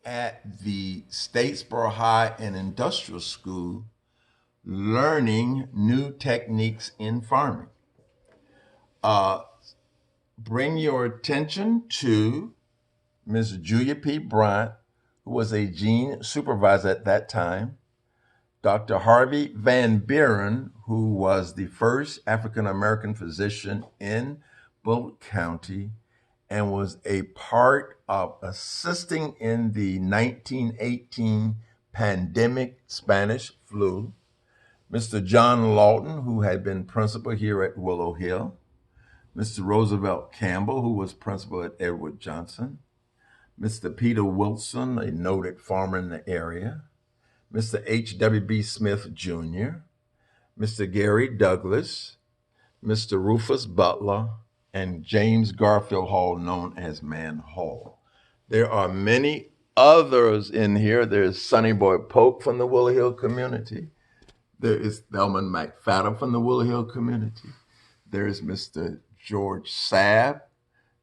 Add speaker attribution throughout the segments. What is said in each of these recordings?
Speaker 1: at the Statesboro High and Industrial School learning new techniques in farming. Uh, bring your attention to Ms. Julia P. Bryant, who was a gene supervisor at that time, Dr. Harvey Van Buren, who was the first African American physician in Bulloch County and was a part of assisting in the 1918 pandemic Spanish flu, Mr. John Lawton, who had been principal here at Willow Hill, Mr. Roosevelt Campbell, who was principal at Edward Johnson, Mr. Peter Wilson, a noted farmer in the area, Mr. H.W.B. Smith Jr., Mr. Gary Douglas, Mr. Rufus Butler, and James Garfield Hall, known as Man Hall. There are many others in here. There's Sonny Boy Polk from the Willow Hill community. There is Thelma McFadden from the Willow Hill community. There is Mr. George Sabb.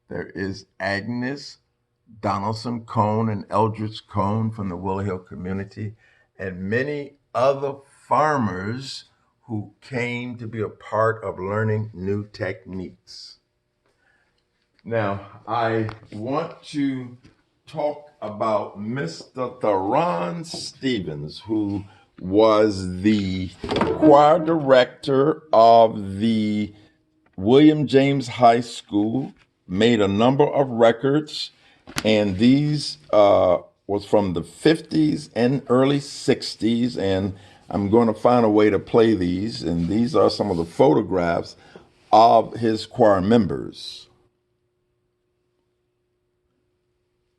Speaker 1: There is Agnes Donaldson Cone and Eldridge Cone from the Willow Hill community, and many other farmers who came to be a part of learning new techniques. Now, I want to talk about Mr. Theron Stevens, who was the choir director of the William James High School, made a number of records, and these was from the 50s and early 60s, and I'm going to find a way to play these, and these are some of the photographs of his choir members.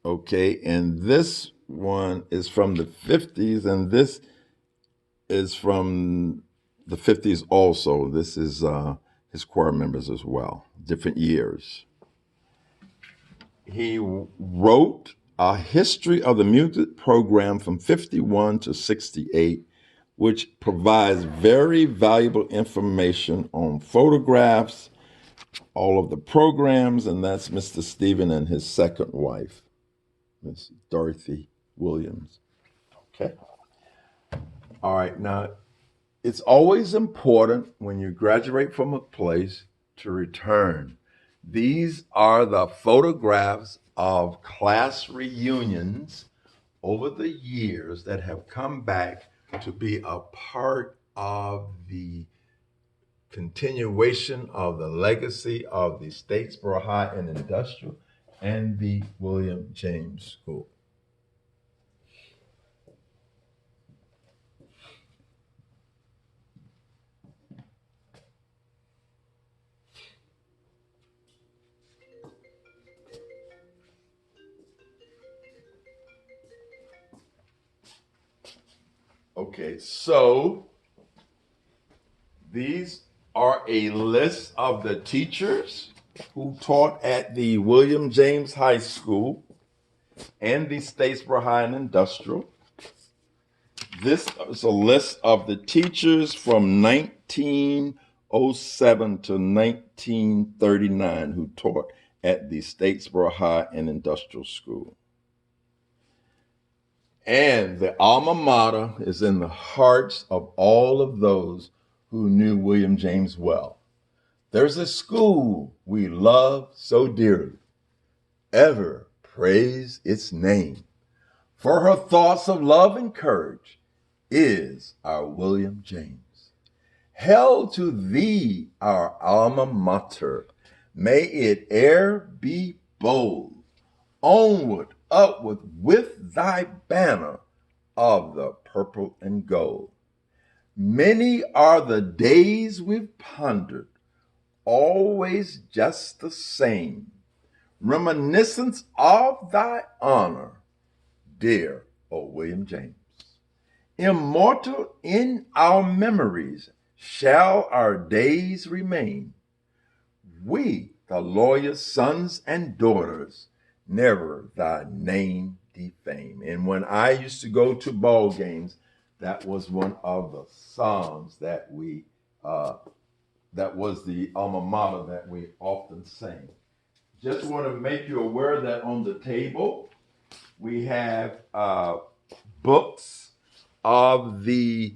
Speaker 1: Okay, and this one is from the 50s, and this is from the 50s also. This is his choir members as well, different years. He wrote a history of the music program from 51 to 68, which provides very valuable information on photographs, all of the programs, and that's Mr. Stephen and his second wife, Miss Dorothy Williams. Okay. All right, now, it's always important when you graduate from a place to return. These are the photographs of class reunions over the years that have come back to be a part of the continuation of the legacy of the Statesboro High and Industrial and the William James School. Okay, so these are a list of the teachers who taught at the William James High School and the Statesboro High and Industrial. This is a list of the teachers from 1907 to 1939 who taught at the Statesboro High and Industrial School. And the alma mater is in the hearts of all of those who knew William James well. There's a school we love so dearly. Ever praise its name. For her thoughts of love and courage is our William James. Hail to thee, our alma mater. May it e'er be bold. Onward, upward with thy banner of the purple and gold. Many are the days we've pondered, always just the same. Reminiscence of thy honor, dear O William James. Immortal in our memories shall our days remain. We, the lawyer's sons and daughters, never thy name defame. And when I used to go to ball games, that was one of the songs that we, that was the alma mater that we often sang. Just want to make you aware that on the table, We have books of the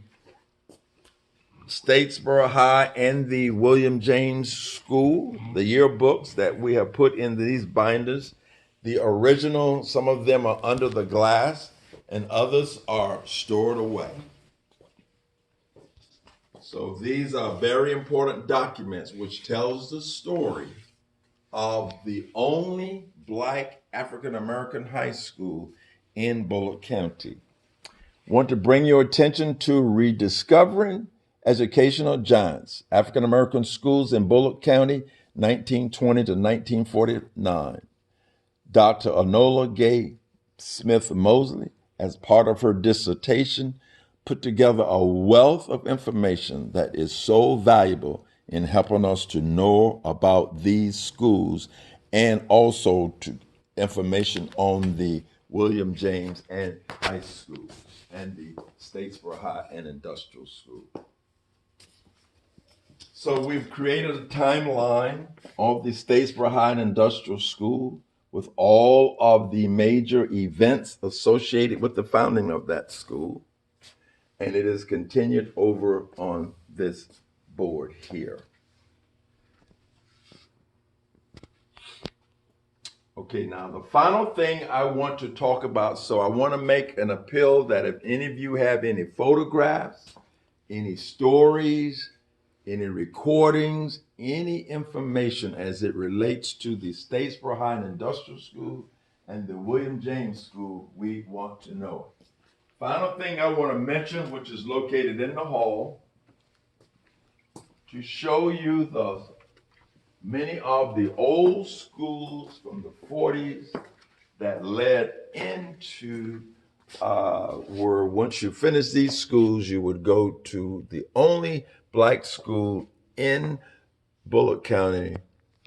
Speaker 1: Statesboro High and the William James School, the yearbooks that we have put in these binders. The original, some of them are under the glass and others are stored away. So these are very important documents which tells the story of the only Black African American high school in Bulloch County. Want to bring your attention to Rediscovering Educational Giants, African American Schools in Bulloch County, 1920 to 1949. Dr. Enola Gay Smith Mosley, as part of her dissertation, put together a wealth of information that is so valuable in helping us to know about these schools and also to information on the William James and High School and the Statesboro High and Industrial School. So we've created a timeline of the Statesboro High and Industrial School with all of the major events associated with the founding of that school. And it is continued over on this board here. Okay, now the final thing I want to talk about, so I want to make an appeal that if any of you have any photographs, any stories, any recordings, any information as it relates to the Statesboro High and Industrial School and the William James School, we want to know. Final thing I want to mention, which is located in the hall, to show you many of the old schools from the 40s that led into where once you finish these schools, you would go to the only Black school in Bulloch County,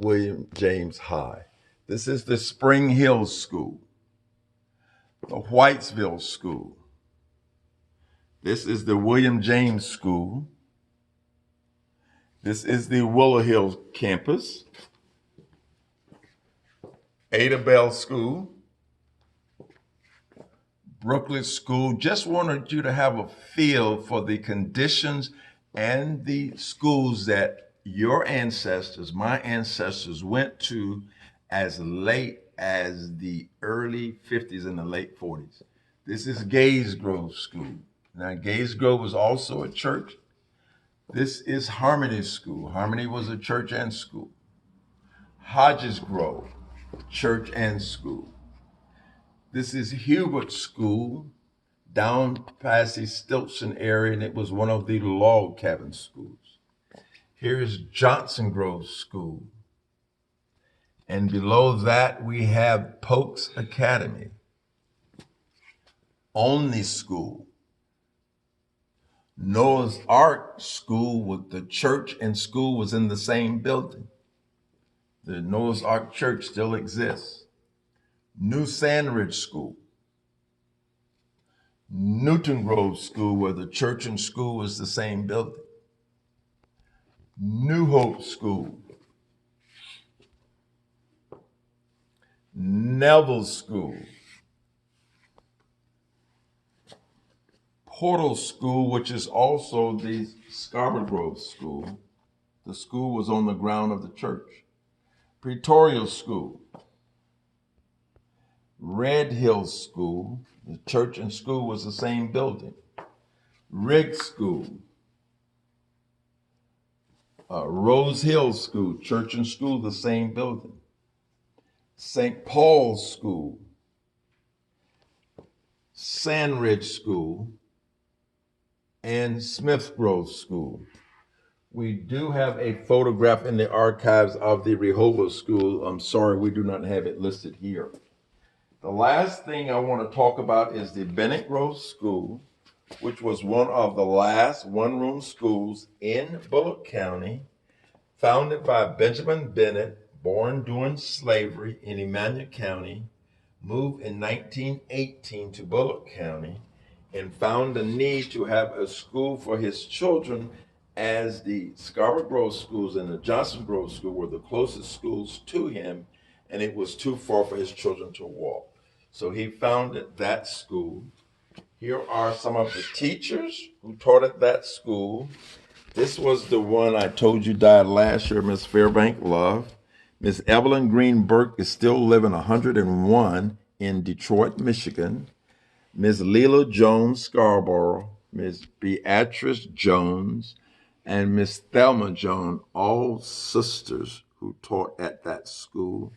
Speaker 1: William James High. This is the Spring Hill School, the Whitesville School. This is the William James School. This is the Willow Hill campus, Ada Bell School, Brooklyn School. Just wanted you to have a feel for the conditions and the schools that your ancestors, my ancestors, went to as late as the early 50s and the late 40s. This is Gays Grove School. Now, Gays Grove was also a church. This is Harmony School. Harmony was a church and school. Hodges Grove, church and school. This is Yearbooks School, down past the Stilson area, and it was one of the log cabin schools. Here is Johnson Grove School. And below that, we have Polk's Academy, Only School, Noah's Ark School with the church and school was in the same building. The Noah's Ark Church still exists. New Sandridge School, Newton Grove School, where the church and school was the same building. New Hope School, Neville School, Portal School, which is also the Scarborough Grove School. The school was on the ground of the church. Pretoria School, Red Hill School, the church and school was the same building. Riggs School, Rose Hill School, church and school, the same building. St. Paul's School, Sandridge School, and Smith Grove School. We do have a photograph in the archives of the Rehoboth School. I'm sorry, we do not have it listed here. The last thing I want to talk about is the Bennett Grove School, which was one of the last one-room schools in Bulloch County, founded by Benjamin Bennett, born during slavery in Emmanuel County, moved in 1918 to Bulloch County, and found a need to have a school for his children, as the Scarborough Grove schools and the Johnson Grove School were the closest schools to him, and it was too far for his children to walk. So he founded that school. Here are some of the teachers who taught at that school. This was the one I told you died last year, Miss Fairbank Love. Miss Evelyn Green Burke is still living 101 in Detroit, Michigan. Miss Leela Jones Scarborough, Miss Beatrice Jones, and Miss Thelma Jones, all sisters who taught at that school.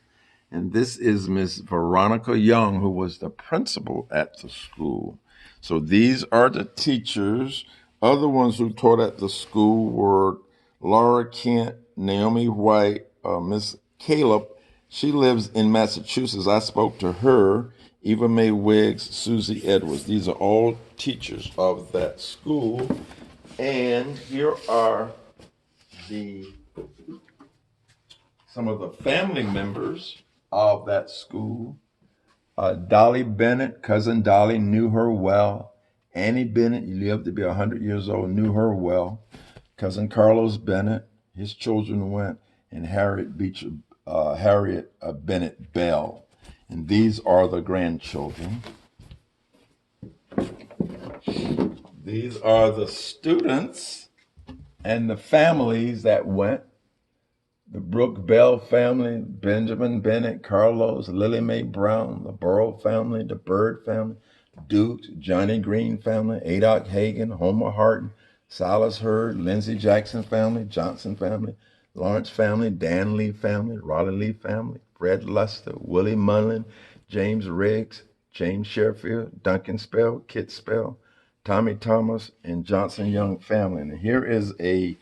Speaker 1: And this is Miss Veronica Young, who was the principal at the school. So these are the teachers. Other ones who taught at the school were Laura Kent, Naomi White, Miss Caleb. She lives in Massachusetts. I spoke to her. Eva Mae Wiggs, Susie Edwards. These are all teachers of that school. And here are some of the family members of that school. Dolly Bennett, cousin Dolly, knew her well. Annie Bennett, he lived to be 100 years old, knew her well. Cousin Carlos Bennett, his children went, and Harriet Bennett Bell. And these are the grandchildren. These are the students and the families that went. The Brooke Bell family, Benjamin Bennett, Carlos, Lily Mae Brown, the Burrow family, the Bird family, Dukes, Johnny Green family, Adolph Hagan, Homer Harton, Silas Hurd, Lindsey Jackson family, Johnson family, Lawrence family, Dan Lee family, Raleigh Lee family, Fred Luster, Willie Munlin, James Riggs, James Sherfield, Duncan Spell, Kit Spell, Tommy Thomas, and Johnson Young family. And here is a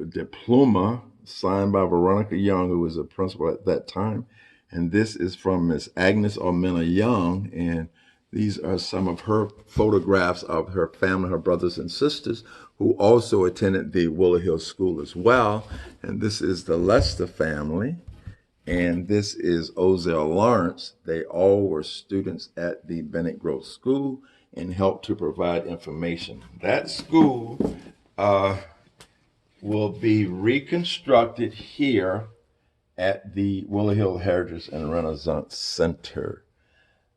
Speaker 1: diploma signed by Veronica Young, who was a principal at that time. And this is from Miss Agnes Ormena Young. And these are some of her photographs of her family, her brothers and sisters, who also attended the Willow Hill School as well. And this is the Lester family. And this is Ozell Lawrence. They all were students at the Bennett Grove School and helped to provide information. That school will be reconstructed here at the Willow Hill Heritage and Renaissance Center.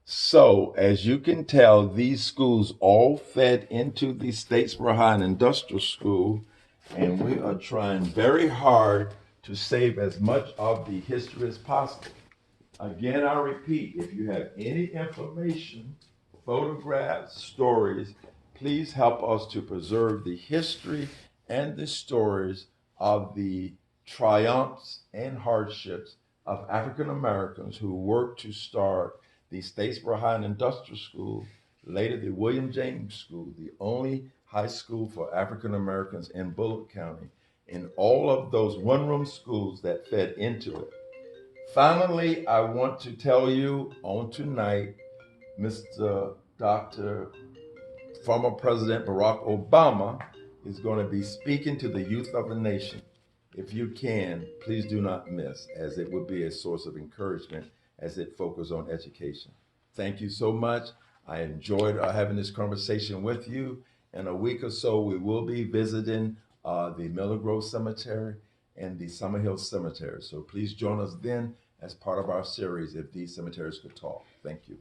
Speaker 1: So, as you can tell, these schools all fed into the Statesboro High and Industrial School, and we are trying very hard to save as much of the history as possible. Again, I repeat, if you have any information, photographs, stories, please help us to preserve the history and the stories of the triumphs and hardships of African Americans who worked to start the Statesboro High and Industrial School, later the William James School, the only high school for African Americans in Bulloch County, and all of those one-room schools that fed into it. Finally, I want to tell you on tonight, Mr. Dr. former President Barack Obama is going to be speaking to the youth of the nation. If you can, please do not miss, as it will be a source of encouragement as it focuses on education. Thank you so much. I enjoyed having this conversation with you. In a week or so, we will be visiting the Miller Grove Cemetery and the Summer Hill Cemetery. So please join us then as part of our series, If These Cemeteries Could Talk. Thank you.